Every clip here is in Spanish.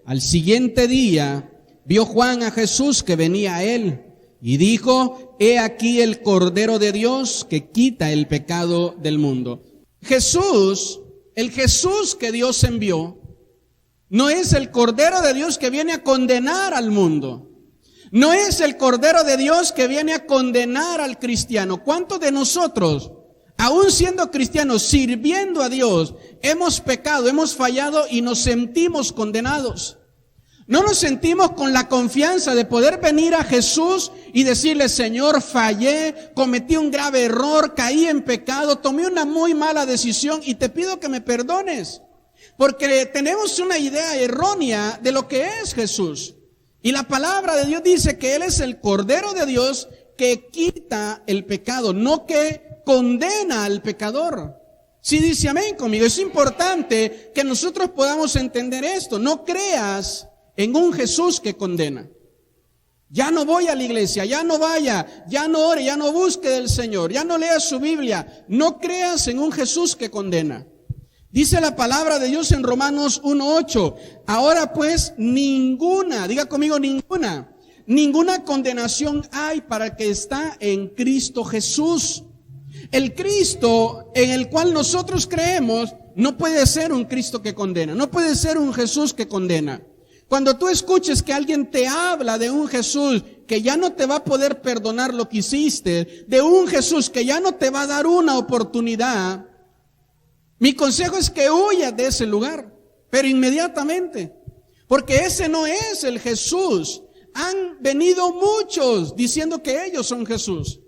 Al siguiente día vio Juan a Jesús que venía a él y dijo: he aquí el Cordero de Dios que quita el pecado del mundo. Jesús, el Jesús que Dios envió, no es el Cordero de Dios que viene a condenar al mundo. No es el Cordero de Dios que viene a condenar al cristiano. ¿Cuántos de nosotros, aún siendo cristianos, sirviendo a Dios, hemos pecado, hemos fallado y nos sentimos condenados? No nos sentimos con la confianza de poder venir a Jesús y decirle: Señor, fallé, cometí un grave error, caí en pecado, tomé una muy mala decisión y te pido que me perdones. Porque tenemos una idea errónea de lo que es Jesús. Y la palabra de Dios dice que Él es el Cordero de Dios que quita el pecado, no que condena al pecador. Si dice amén conmigo, es importante que nosotros podamos entender esto. No creas en un Jesús que condena. Ya no voy a la iglesia, ya no vaya, ya no ore, ya no busque del Señor, ya no lea su Biblia. No creas en un Jesús que condena. Dice la palabra de Dios en Romanos 1:8. Ahora pues ninguna, diga conmigo, ninguna condenación hay para el que está en Cristo Jesús. El Cristo en el cual nosotros creemos no puede ser un Cristo que condena, no puede ser un Jesús que condena. Cuando tú escuches que alguien te habla de un Jesús que ya no te va a poder perdonar lo que hiciste, de un Jesús que ya no te va a dar una oportunidad, mi consejo es que huyas de ese lugar, pero inmediatamente, porque ese no es el Jesús. Han venido muchos diciendo que ellos son Jesús.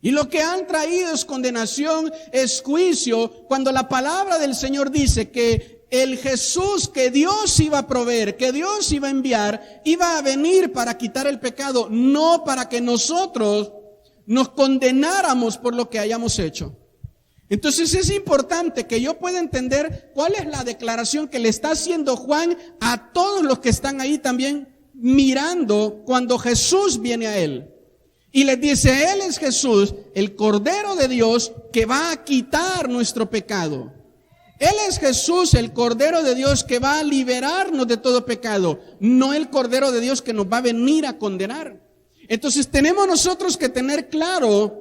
Y lo que han traído es condenación, es juicio, cuando la palabra del Señor dice que el Jesús que Dios iba a proveer, que Dios iba a enviar, iba a venir para quitar el pecado, no para que nosotros nos condenáramos por lo que hayamos hecho. Entonces es importante que yo pueda entender cuál es la declaración que le está haciendo Juan a todos los que están ahí también mirando cuando Jesús viene a él. Y les dice: Él es Jesús, el Cordero de Dios que va a quitar nuestro pecado. Él es Jesús, el Cordero de Dios que va a liberarnos de todo pecado, no el Cordero de Dios que nos va a venir a condenar. Entonces tenemos nosotros que tener claro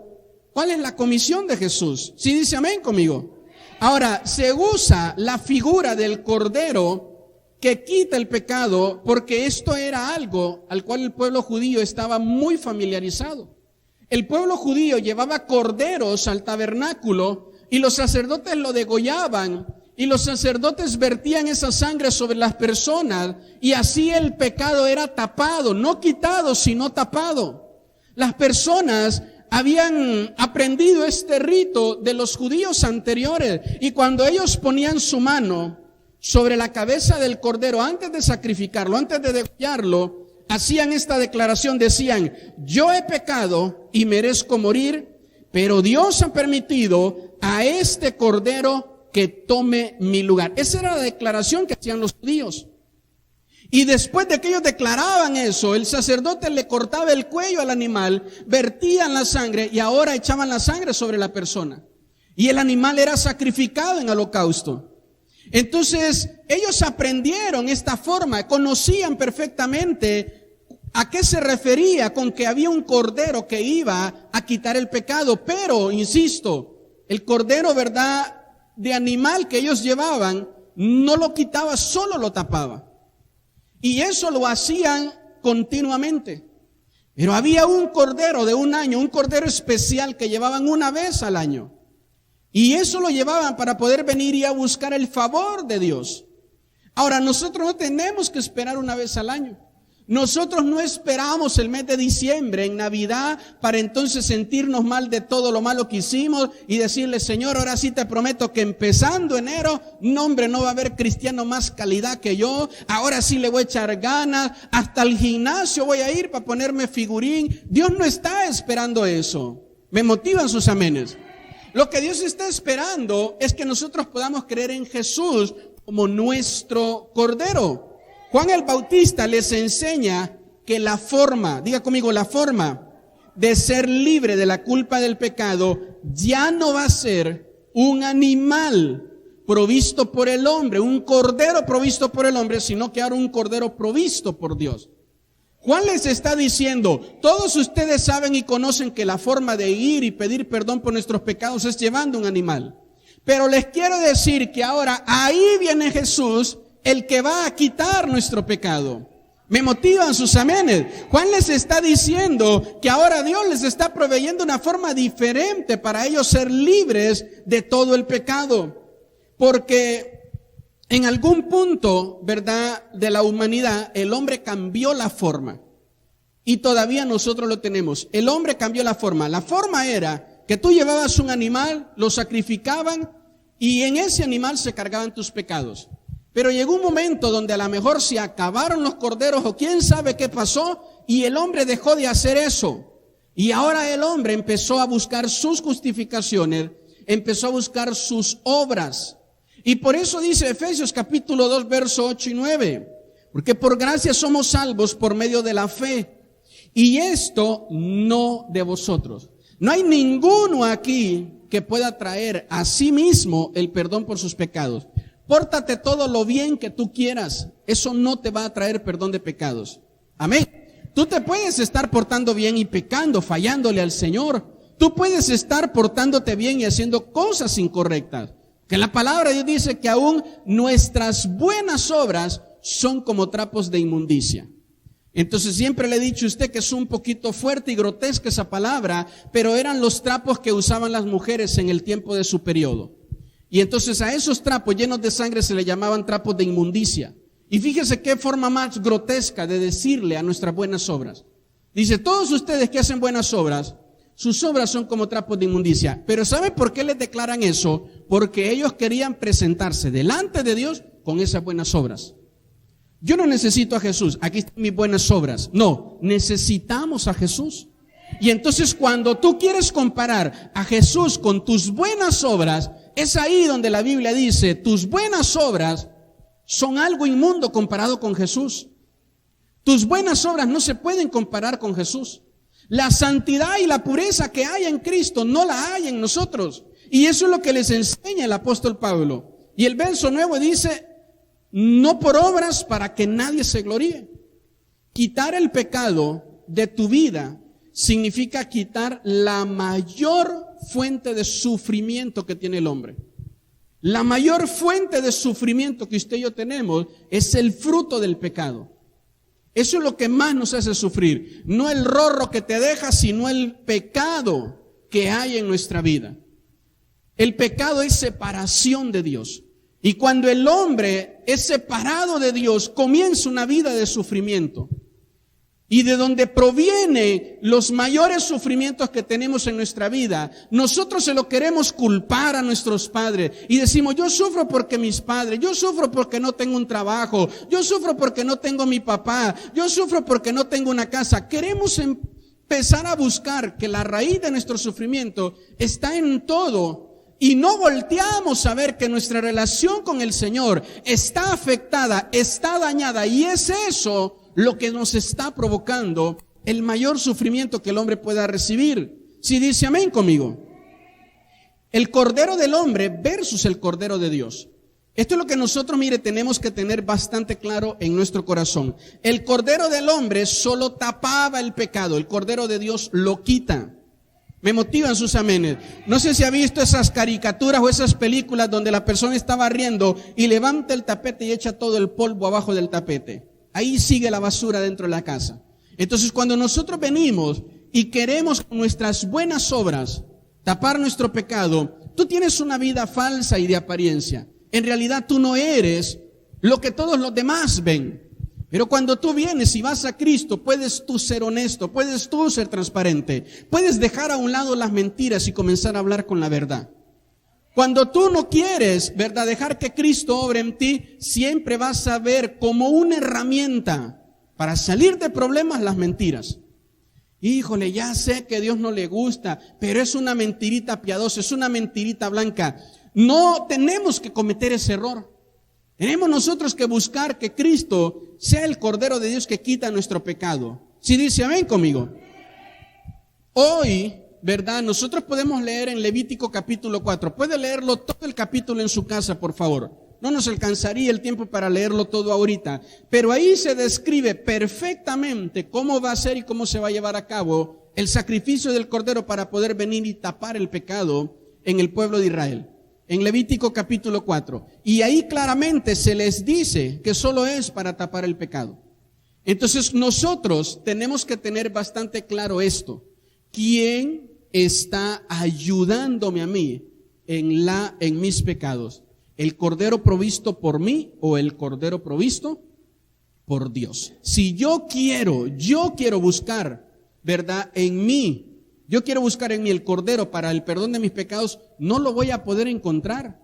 cuál es la comisión de Jesús. ¿Sí dice amén conmigo? Ahora, se usa la figura del Cordero que quita el pecado porque esto era algo al cual el pueblo judío estaba muy familiarizado. El pueblo judío llevaba corderos al tabernáculo y los sacerdotes lo degollaban y los sacerdotes vertían esa sangre sobre las personas y así el pecado era tapado, no quitado sino tapado. Las personas habían aprendido este rito de los judíos anteriores y cuando ellos ponían su mano sobre la cabeza del cordero antes de sacrificarlo, antes de degollarlo, hacían esta declaración, decían: yo he pecado y merezco morir, pero Dios ha permitido a este cordero que tome mi lugar. Esa era la declaración que hacían los judíos. Y después de que ellos declaraban eso, el sacerdote le cortaba el cuello al animal, vertían la sangre y ahora echaban la sangre sobre la persona. Y el animal era sacrificado en holocausto. Entonces, ellos aprendieron esta forma, conocían perfectamente a qué se refería con que había un cordero que iba a quitar el pecado. Pero, insisto, el cordero, ¿verdad?, de animal que ellos llevaban, no lo quitaba, solo lo tapaba. Y eso lo hacían continuamente. Pero había un cordero de un año, un cordero especial que llevaban una vez al año. Y eso lo llevaban para poder venir y a buscar el favor de Dios. Ahora, nosotros no tenemos que esperar una vez al año. Nosotros no esperamos el mes de diciembre, en Navidad, para entonces sentirnos mal de todo lo malo que hicimos y decirle: Señor, ahora sí te prometo que empezando enero, no hombre, no va a haber cristiano más calidad que yo, ahora sí le voy a echar ganas, hasta el gimnasio voy a ir para ponerme figurín. Dios no está esperando eso. Me motivan sus amenes. Lo que Dios está esperando es que nosotros podamos creer en Jesús como nuestro Cordero. Juan el Bautista les enseña que la forma, diga conmigo, la forma de ser libre de la culpa del pecado ya no va a ser un animal, provisto por el hombre, un cordero provisto por el hombre, sino que ahora un cordero provisto por Dios. Juan les está diciendo, todos ustedes saben y conocen que la forma de ir y pedir perdón por nuestros pecados es llevando un animal. Pero les quiero decir que ahora ahí viene Jesús, el que va a quitar nuestro pecado. Me motivan sus amenes. Juan les está diciendo que ahora Dios les está proveyendo una forma diferente para ellos ser libres de todo el pecado. Porque en algún punto, ¿verdad?, de la humanidad, el hombre cambió la forma. Y todavía nosotros lo tenemos. El hombre cambió la forma. La forma era que tú llevabas un animal, lo sacrificaban y en ese animal se cargaban tus pecados. Pero llegó un momento donde a lo mejor se acabaron los corderos o quién sabe qué pasó y el hombre dejó de hacer eso. Y ahora el hombre empezó a buscar sus justificaciones, empezó a buscar sus obras. Y por eso dice Efesios capítulo 2, verso 8 y 9. Porque por gracia somos salvos por medio de la fe. Y esto no de vosotros. No hay ninguno aquí que pueda traer a sí mismo el perdón por sus pecados. Pórtate todo lo bien que tú quieras. Eso no te va a traer perdón de pecados. Amén. Tú te puedes estar portando bien y pecando, fallándole al Señor. Tú puedes estar portándote bien y haciendo cosas incorrectas. Que la palabra de Dios dice que aún nuestras buenas obras son como trapos de inmundicia. Entonces siempre le he dicho a usted que es un poquito fuerte y grotesca esa palabra, pero eran los trapos que usaban las mujeres en el tiempo de su periodo. Y entonces a esos trapos llenos de sangre se le llamaban trapos de inmundicia. Y fíjese qué forma más grotesca de decirle a nuestras buenas obras. Dice, todos ustedes que hacen buenas obras, sus obras son como trapos de inmundicia. Pero ¿sabe por qué les declaran eso? Porque ellos querían presentarse delante de Dios con esas buenas obras. Yo no necesito a Jesús, aquí están mis buenas obras. No, necesitamos a Jesús. Y entonces cuando tú quieres comparar a Jesús con tus buenas obras, es ahí donde la Biblia dice, tus buenas obras son algo inmundo comparado con Jesús. Tus buenas obras no se pueden comparar con Jesús. La santidad y la pureza que hay en Cristo no la hay en nosotros. Y eso es lo que les enseña el apóstol Pablo. Y el verso 9 dice, no por obras para que nadie se gloríe. Quitar el pecado de tu vida significa quitar la mayor fuente de sufrimiento que tiene el hombre. La mayor fuente de sufrimiento que usted y yo tenemos es el fruto del pecado. Eso es lo que más nos hace sufrir. No el rorro que te deja, sino el pecado que hay en nuestra vida. El pecado es separación de Dios. Y cuando el hombre es separado de Dios, comienza una vida de sufrimiento. Y de donde provienen los mayores sufrimientos que tenemos en nuestra vida, nosotros se lo queremos culpar a nuestros padres. Y decimos, yo sufro porque mis padres, yo sufro porque no tengo un trabajo, yo sufro porque no tengo mi papá, yo sufro porque no tengo una casa. Queremos empezar a buscar que la raíz de nuestro sufrimiento está en todo. Y no volteamos a ver que nuestra relación con el Señor está afectada, está dañada. Y es eso lo que nos está provocando el mayor sufrimiento que el hombre pueda recibir. Si dice amén conmigo. El cordero del hombre versus el cordero de Dios. Esto es lo que nosotros, mire, tenemos que tener bastante claro en nuestro corazón. El cordero del hombre solo tapaba el pecado, el cordero de Dios lo quita. Me motivan sus amenes. No sé si ha visto esas caricaturas o esas películas donde la persona está barriendo y levanta el tapete y echa todo el polvo abajo del tapete. Ahí sigue la basura dentro de la casa. Entonces cuando nosotros venimos y queremos con nuestras buenas obras tapar nuestro pecado, tú tienes una vida falsa y de apariencia. En realidad tú no eres lo que todos los demás ven. Pero cuando tú vienes y vas a Cristo, puedes tú ser honesto, puedes tú ser transparente, puedes dejar a un lado las mentiras y comenzar a hablar con la verdad. Cuando tú no quieres, ¿verdad?, dejar que Cristo obre en ti, siempre vas a ver como una herramienta para salir de problemas las mentiras. Híjole, ya sé que a Dios no le gusta, pero es una mentirita piadosa, es una mentirita blanca. No tenemos que cometer ese error. Tenemos nosotros que buscar que Cristo sea el Cordero de Dios que quita nuestro pecado. Si dice amén conmigo. Hoy ¿verdad? Nosotros podemos leer en Levítico capítulo 4. Puede leerlo todo el capítulo en su casa, por favor. No nos alcanzaría el tiempo para leerlo todo ahorita. Pero ahí se describe perfectamente cómo va a ser y cómo se va a llevar a cabo el sacrificio del cordero para poder venir y tapar el pecado en el pueblo de Israel. En Levítico capítulo 4. Y ahí claramente se les dice que solo es para tapar el pecado. Entonces nosotros tenemos que tener bastante claro esto. ¿Quién está ayudándome a mí en mis pecados? ¿El cordero provisto por mí o el cordero provisto por Dios? Si yo quiero buscar, ¿verdad? Yo quiero buscar en mí el cordero para el perdón de mis pecados, no lo voy a poder encontrar.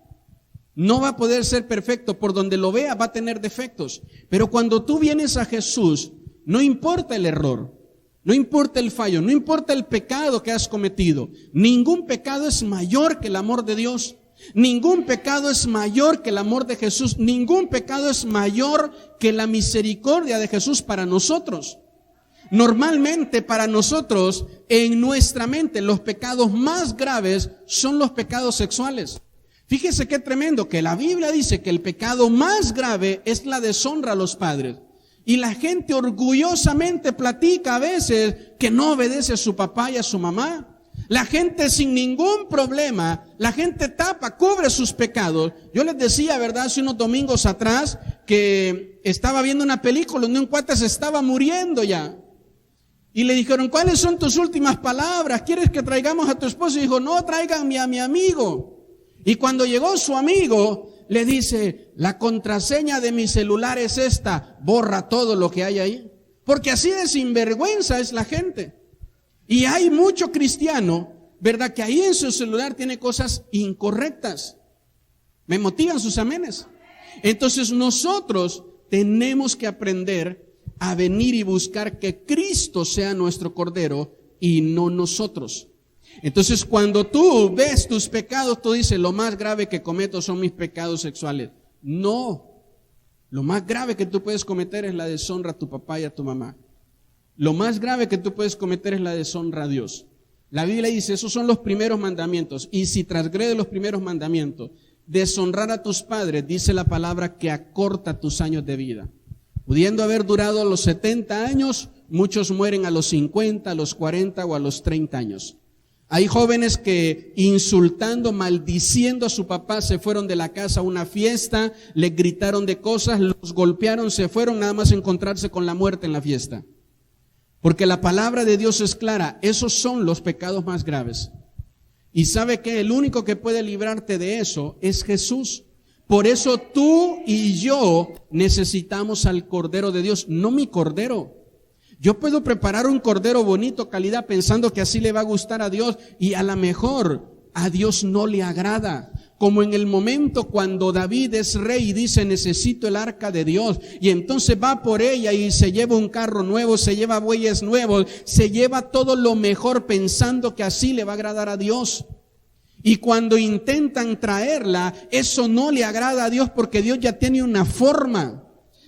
No va a poder ser perfecto. Por donde lo vea va a tener defectos. Pero cuando tú vienes a Jesús, no importa el error, no importa el fallo, no importa el pecado que has cometido. Ningún pecado es mayor que el amor de Dios. Ningún pecado es mayor que el amor de Jesús. Ningún pecado es mayor que la misericordia de Jesús para nosotros. Normalmente para nosotros, en nuestra mente, los pecados más graves son los pecados sexuales. Fíjese qué tremendo que la Biblia dice que el pecado más grave es la deshonra a los padres. Y la gente orgullosamente platica a veces que no obedece a su papá y a su mamá. La gente sin ningún problema, la gente cubre sus pecados. Yo les decía, ¿verdad? Hace unos domingos atrás que estaba viendo una película donde un cuate se estaba muriendo ya. Y le dijeron, ¿cuáles son tus últimas palabras? ¿Quieres que traigamos a tu esposo? Y dijo, no, tráiganme a mi amigo. Y cuando llegó su amigo, le dice, la contraseña de mi celular es esta, borra todo lo que hay ahí. Porque así de sinvergüenza es la gente. Y hay mucho cristiano, ¿verdad? Que ahí en su celular tiene cosas incorrectas. ¿Me motivan sus amenes? Entonces nosotros tenemos que aprender a venir y buscar que Cristo sea nuestro cordero y no nosotros. Entonces cuando tú ves tus pecados, tú dices, lo más grave que cometo son mis pecados sexuales. No, lo más grave que tú puedes cometer es la deshonra a tu papá y a tu mamá. Lo más grave que tú puedes cometer es la deshonra a Dios. La Biblia dice, esos son los primeros mandamientos. Y si transgredes los primeros mandamientos, deshonrar a tus padres, dice la palabra que acorta tus años de vida. Pudiendo haber durado los 70 años, muchos mueren a los 50, a los 40 o a los 30 años. Hay jóvenes que insultando, maldiciendo a su papá, se fueron de la casa a una fiesta, les gritaron de cosas, los golpearon, se fueron nada más a encontrarse con la muerte en la fiesta. Porque la palabra de Dios es clara, esos son los pecados más graves. Y ¿sabe qué? El único que puede librarte de eso es Jesús. Por eso tú y yo necesitamos al Cordero de Dios, no mi cordero. Yo puedo preparar un cordero bonito, calidad, pensando que así le va a gustar a Dios, y a lo mejor a Dios no le agrada. Como en el momento cuando David es rey y dice, necesito el arca de Dios, y entonces va por ella y se lleva un carro nuevo, se lleva bueyes nuevos, se lleva todo lo mejor pensando que así le va a agradar a Dios. Y cuando intentan traerla, eso no le agrada a Dios porque Dios ya tiene una forma.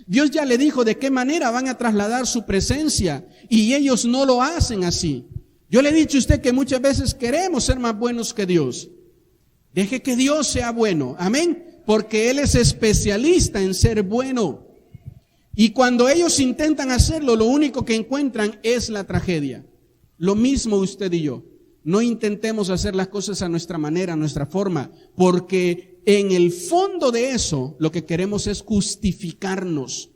Dios ya le dijo de qué manera van a trasladar su presencia y ellos no lo hacen así. Yo le he dicho a usted que muchas veces queremos ser más buenos que Dios. Deje que Dios sea bueno, amén, porque Él es especialista en ser bueno. Y cuando ellos intentan hacerlo, lo único que encuentran es la tragedia. Lo mismo usted y yo. No intentemos hacer las cosas a nuestra manera, a nuestra forma, porque en el fondo de eso lo que queremos es justificarnos,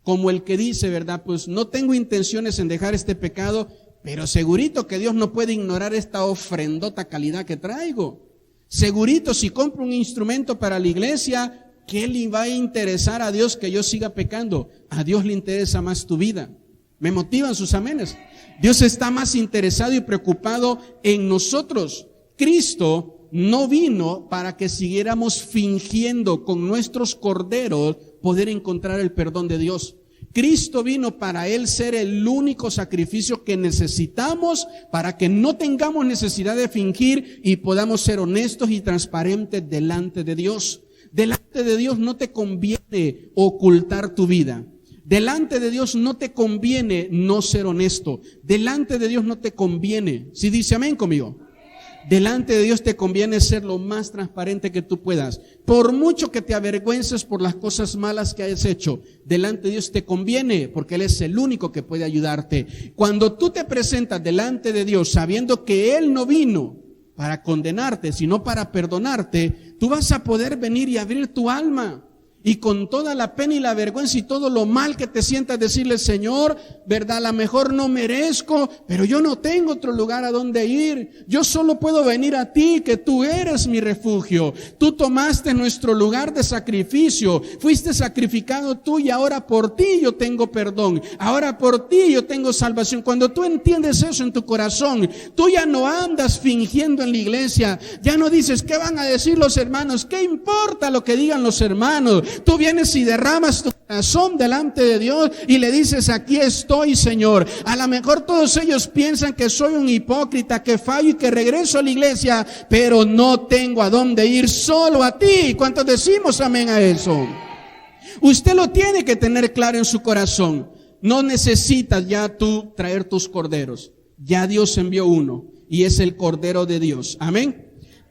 como el que dice, ¿verdad? Pues no tengo intenciones en dejar este pecado, pero segurito que Dios no puede ignorar esta ofrendota calidad que traigo. Segurito si compro un instrumento para la iglesia, ¿qué le va a interesar a Dios que yo siga pecando? A Dios le interesa más tu vida. ¿Me motivan sus amenes? Dios está más interesado y preocupado en nosotros. Cristo no vino para que siguiéramos fingiendo con nuestros corderos poder encontrar el perdón de Dios. Cristo vino para Él ser el único sacrificio que necesitamos para que no tengamos necesidad de fingir y podamos ser honestos y transparentes delante de Dios. Delante de Dios no te conviene ocultar tu vida. Delante de Dios no te conviene no ser honesto. Delante de Dios no te conviene. ¿Sí dice amén conmigo? Delante de Dios te conviene ser lo más transparente que tú puedas. Por mucho que te avergüences por las cosas malas que hayas hecho, delante de Dios te conviene, porque Él es el único que puede ayudarte. Cuando tú te presentas delante de Dios sabiendo que Él no vino para condenarte, sino para perdonarte, tú vas a poder venir y abrir tu alma. Y con toda la pena y la vergüenza y todo lo mal que te sientas, decirle: Señor, verdad, a lo mejor no merezco, pero yo no tengo otro lugar a donde ir. Yo solo puedo venir a ti, que tú eres mi refugio. Tú tomaste nuestro lugar de sacrificio. Fuiste sacrificado tú y ahora por ti yo tengo perdón. Ahora por ti yo tengo salvación. Cuando tú entiendes eso en tu corazón, tú ya no andas fingiendo en la iglesia. Ya no dices: ¿qué van a decir los hermanos? ¿Qué importa lo que digan los hermanos? Tú vienes y derramas tu corazón delante de Dios y le dices: aquí estoy, Señor. A lo mejor todos ellos piensan que soy un hipócrita, que fallo y que regreso a la iglesia, pero no tengo a dónde ir, solo a ti. ¿Cuántos decimos amén a eso? Usted lo tiene que tener claro en su corazón. No necesitas ya tú traer tus corderos. Ya Dios envió uno y es el Cordero de Dios. Amén.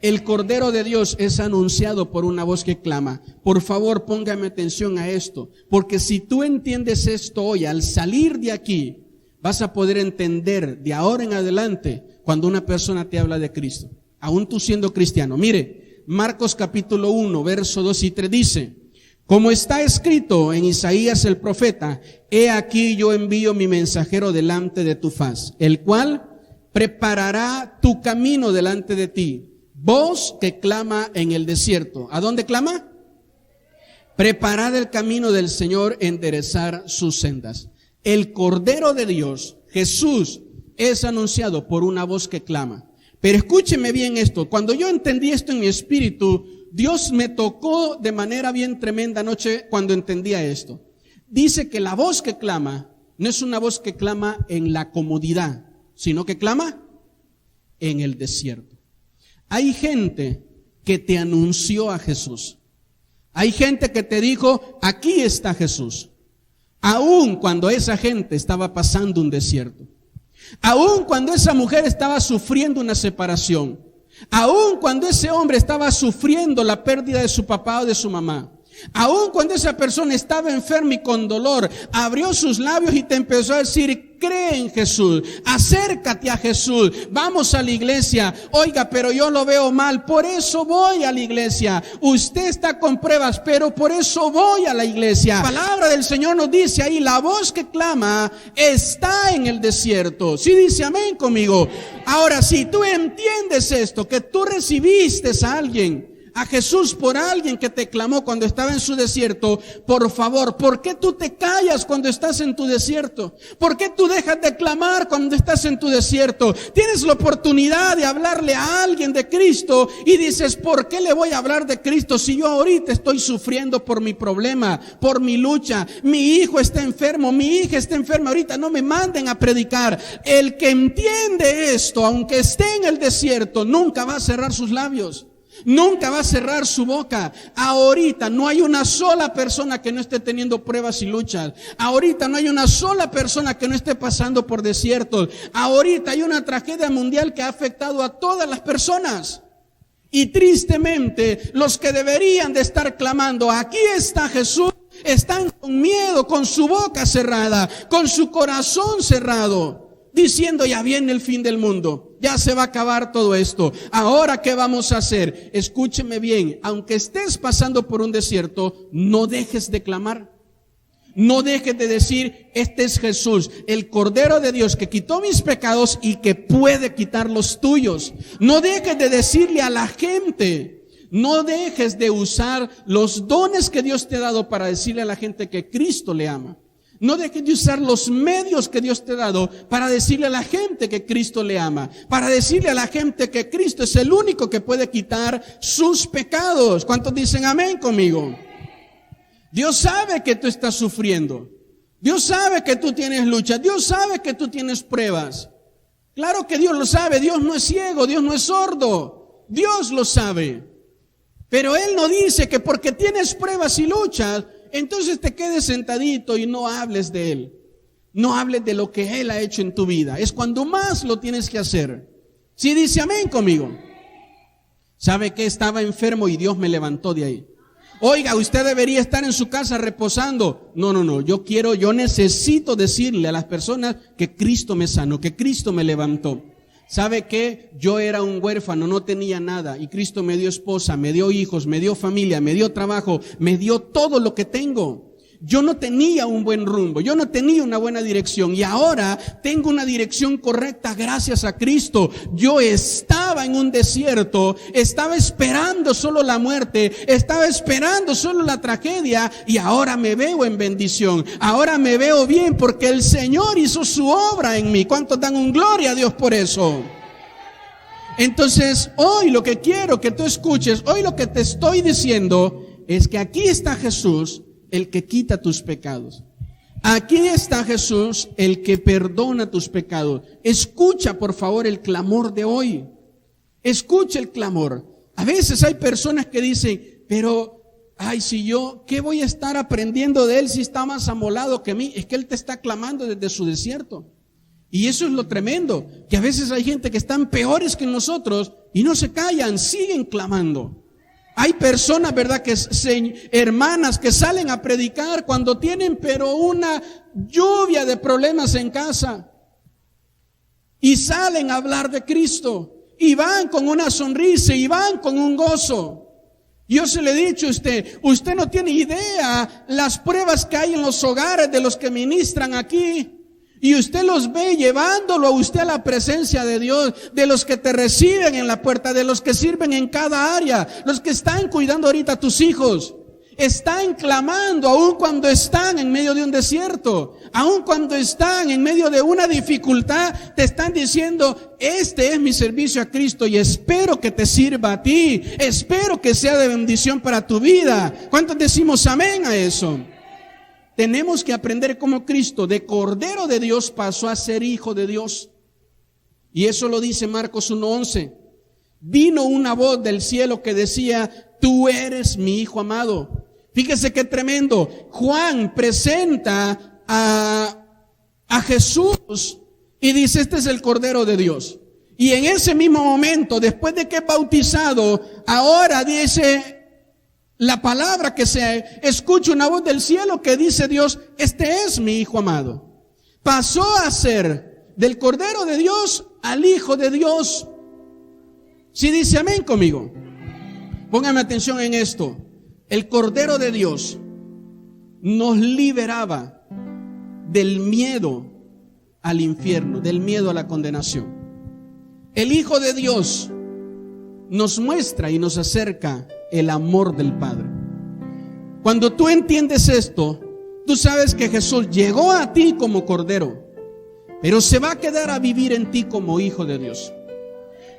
El Cordero de Dios es anunciado por una voz que clama. Por favor, póngame atención a esto, porque si tú entiendes esto hoy, al salir de aquí, vas a poder entender de ahora en adelante cuando una persona te habla de Cristo, aún tú siendo cristiano. Mire, Marcos capítulo 1, verso 2 y 3 dice: como está escrito en Isaías el profeta, he aquí yo envío mi mensajero delante de tu faz, el cual preparará tu camino delante de ti. Voz que clama en el desierto. ¿A dónde clama? Preparad el camino del Señor, enderezar sus sendas. El Cordero de Dios, Jesús, es anunciado por una voz que clama. Pero escúcheme bien esto. Cuando yo entendí esto en mi espíritu, Dios me tocó de manera bien tremenda anoche cuando entendía esto. Dice que la voz que clama no es una voz que clama en la comodidad, sino que clama en el desierto. Hay gente que te anunció a Jesús. Hay gente que te dijo: aquí está Jesús. Aun cuando esa gente estaba pasando un desierto. Aun cuando esa mujer estaba sufriendo una separación. Aun cuando ese hombre estaba sufriendo la pérdida de su papá o de su mamá. Aun cuando esa persona estaba enferma y con dolor, abrió sus labios y te empezó a decir: cree en Jesús, acércate a Jesús, vamos a la iglesia. Oiga, pero yo lo veo mal, por eso voy a la iglesia. Usted está con pruebas, pero por eso voy a la iglesia. La palabra del Señor nos dice ahí: la voz que clama está en el desierto. Sí dice amén conmigo. Ahora, si tú entiendes esto, que tú recibiste a alguien, a Jesús, por alguien que te clamó cuando estaba en su desierto, por favor, ¿por qué tú te callas cuando estás en tu desierto? ¿Por qué tú dejas de clamar cuando estás en tu desierto? Tienes la oportunidad de hablarle a alguien de Cristo y dices: ¿por qué le voy a hablar de Cristo si yo ahorita estoy sufriendo por mi problema, por mi lucha? Mi hijo está enfermo, mi hija está enferma, ahorita no me manden a predicar. El que entiende esto, aunque esté en el desierto, nunca va a cerrar sus labios. Nunca va a cerrar su boca. Ahorita no hay una sola persona que no esté teniendo pruebas y luchas. Ahorita no hay una sola persona que no esté pasando por desiertos. Ahorita hay una tragedia mundial que ha afectado a todas las personas. Y tristemente, los que deberían de estar clamando: aquí está Jesús, están con miedo, con su boca cerrada, con su corazón cerrado, diciendo: ya viene el fin del mundo. Ya se va a acabar todo esto. ¿Ahora qué vamos a hacer? Escúcheme bien, aunque estés pasando por un desierto, no dejes de clamar. No dejes de decir: este es Jesús, el Cordero de Dios que quitó mis pecados y que puede quitar los tuyos. No dejes de decirle a la gente, no dejes de usar los dones que Dios te ha dado para decirle a la gente que Cristo le ama. No dejes de usar los medios que Dios te ha dado para decirle a la gente que Cristo le ama, para decirle a la gente que Cristo es el único que puede quitar sus pecados. ¿Cuántos dicen amén conmigo? Dios sabe que tú estás sufriendo. Dios sabe que tú tienes lucha. Dios sabe que tú tienes pruebas. Claro que Dios lo sabe. Dios no es ciego, Dios no es sordo. Dios lo sabe. Pero Él no dice que porque tienes pruebas y luchas, entonces te quedes sentadito y no hables de Él. No hables de lo que Él ha hecho en tu vida. Es cuando más lo tienes que hacer. Si dice amén conmigo. ¿Sabe qué? Estaba enfermo y Dios me levantó de ahí. Oiga, usted debería estar en su casa reposando. No. Yo necesito decirle a las personas que Cristo me sanó, que Cristo me levantó. ¿Sabe qué? Yo era un huérfano, no tenía nada. Y Cristo me dio esposa, me dio hijos, me dio familia, me dio trabajo, me dio todo lo que tengo. Yo no tenía un buen rumbo, yo no tenía una buena dirección y ahora tengo una dirección correcta gracias a Cristo. Yo estaba en un desierto, estaba esperando solo la muerte, estaba esperando solo la tragedia y ahora me veo en bendición. Ahora me veo bien porque el Señor hizo su obra en mí. ¿Cuántos dan un gloria a Dios por eso? Entonces, hoy lo que quiero que tú escuches, hoy lo que te estoy diciendo es que aquí está Jesús, el que quita tus pecados. Aquí está Jesús, el que perdona tus pecados. Escucha, por favor, el clamor de hoy. Escucha el clamor. A veces hay personas que dicen, pero, ¿qué voy a estar aprendiendo de Él si está más amolado que mí? Es que Él te está clamando desde su desierto. Y eso es lo tremendo, que a veces hay gente que están peores que nosotros y no se callan, siguen clamando. Hay personas, ¿verdad?, hermanas que salen a predicar cuando tienen pero una lluvia de problemas en casa. Y salen a hablar de Cristo. Y van con una sonrisa y van con un gozo. Yo se le he dicho a usted no tiene idea las pruebas que hay en los hogares de los que ministran aquí. Y usted los ve llevándolo a usted a la presencia de Dios, de los que te reciben en la puerta, de los que sirven en cada área, los que están cuidando ahorita a tus hijos. Están clamando aun cuando están en medio de un desierto, aun cuando están en medio de una dificultad, te están diciendo, este es mi servicio a Cristo y espero que te sirva a ti, espero que sea de bendición para tu vida. ¿Cuántos decimos amén a eso? Tenemos que aprender como Cristo, de Cordero de Dios, pasó a ser Hijo de Dios. Y eso lo dice Marcos 1:11. Vino una voz del cielo que decía, tú eres mi Hijo amado. Fíjese qué tremendo. Juan presenta a Jesús y dice, este es el Cordero de Dios. Y en ese mismo momento, después de que es bautizado, ahora dice la palabra que se escucha una voz del cielo que dice Dios, este es mi Hijo amado. Pasó a ser del Cordero de Dios al Hijo de Dios. Si dice amén conmigo. Póngame atención en esto. El Cordero de Dios nos liberaba del miedo al infierno, del miedo a la condenación. El Hijo de Dios nos muestra y nos acerca el amor del Padre. Cuando tú entiendes esto, tú sabes que Jesús llegó a ti como Cordero, pero se va a quedar a vivir en ti como Hijo de Dios.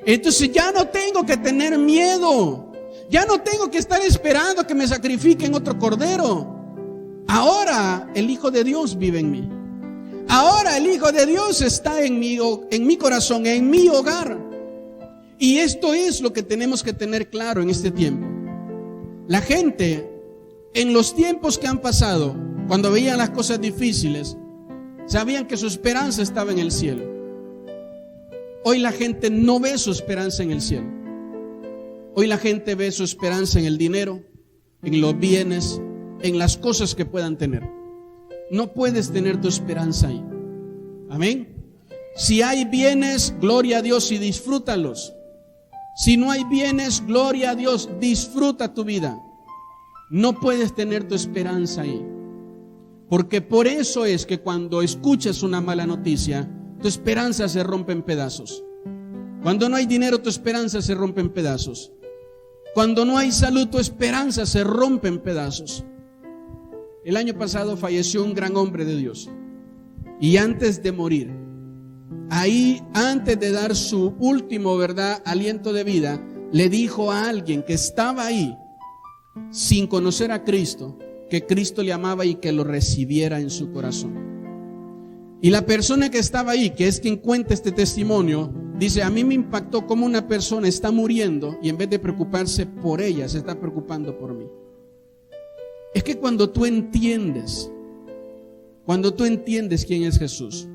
Entonces ya no tengo que tener miedo, ya no tengo que estar esperando que me sacrifiquen otro Cordero. Ahora el Hijo de Dios vive en mí. Ahora el Hijo de Dios está en mi corazón, en mi hogar. Y esto es lo que tenemos que tener claro en este tiempo. La gente, en los tiempos que han pasado, cuando veían las cosas difíciles, sabían que su esperanza estaba en el cielo. Hoy la gente no ve su esperanza en el cielo. Hoy la gente ve su esperanza en el dinero, en los bienes, en las cosas que puedan tener. No puedes tener tu esperanza ahí. Amén. Si hay bienes, gloria a Dios y disfrútalos. Si no hay bienes, gloria a Dios, disfruta tu vida. No puedes tener tu esperanza ahí. Porque por eso es que cuando escuchas una mala noticia, tu esperanza se rompe en pedazos. Cuando no hay dinero, tu esperanza se rompe en pedazos. Cuando no hay salud, tu esperanza se rompe en pedazos. El año pasado falleció un gran hombre de Dios. Y antes de morir, ahí, antes de dar su último, aliento de vida, le dijo a alguien que estaba ahí, sin conocer a Cristo, que Cristo le amaba y que lo recibiera en su corazón. Y la persona que estaba ahí, que es quien cuenta este testimonio, dice, a mí me impactó cómo una persona está muriendo y en vez de preocuparse por ella, se está preocupando por mí. Es que cuando tú entiendes quién es Jesús,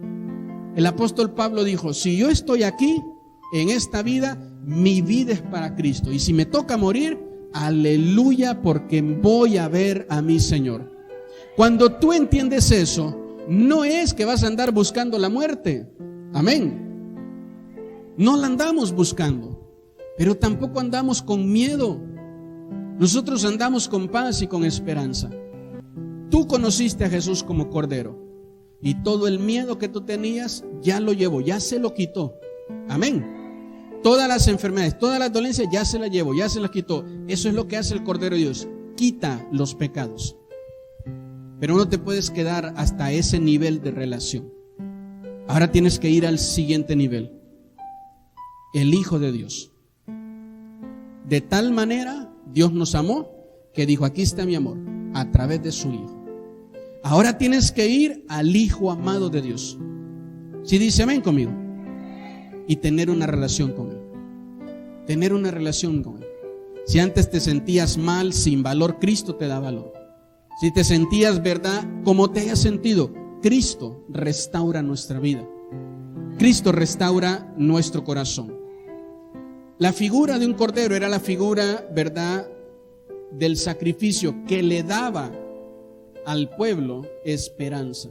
el apóstol Pablo dijo, si yo estoy aquí en esta vida, mi vida es para Cristo. Y si me toca morir, aleluya, porque voy a ver a mi Señor. Cuando tú entiendes eso, no es que vas a andar buscando la muerte. Amén. No la andamos buscando, pero tampoco andamos con miedo. Nosotros andamos con paz y con esperanza. Tú conociste a Jesús como Cordero y todo el miedo que tú tenías ya lo llevó, ya se lo quitó. Amén. Todas las enfermedades, todas las dolencias ya se las llevó, ya se las quitó. Eso es lo que hace el Cordero de Dios, quita los pecados. Pero no te puedes quedar hasta ese nivel de relación. Ahora tienes que ir al siguiente nivel. El Hijo de Dios. De tal manera Dios nos amó que dijo, aquí está mi amor, a través de su Hijo. Ahora tienes que ir al Hijo amado de Dios. ¿Sí dice amén conmigo? Y tener una relación con Él. Tener una relación con Él. Si antes te sentías mal, sin valor, Cristo te da valor. Si te sentías, ¿verdad?, como te hayas sentido, Cristo restaura nuestra vida. Cristo restaura nuestro corazón. La figura de un cordero era la figura, ¿verdad?, del sacrificio que le daba al pueblo esperanza.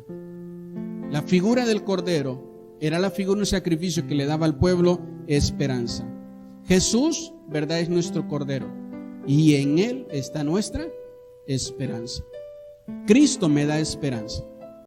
La figura del cordero era la figura de un sacrificio que le daba al pueblo esperanza. Jesús, ¿verdad?, es nuestro cordero y en Él está nuestra esperanza. Cristo me da esperanza.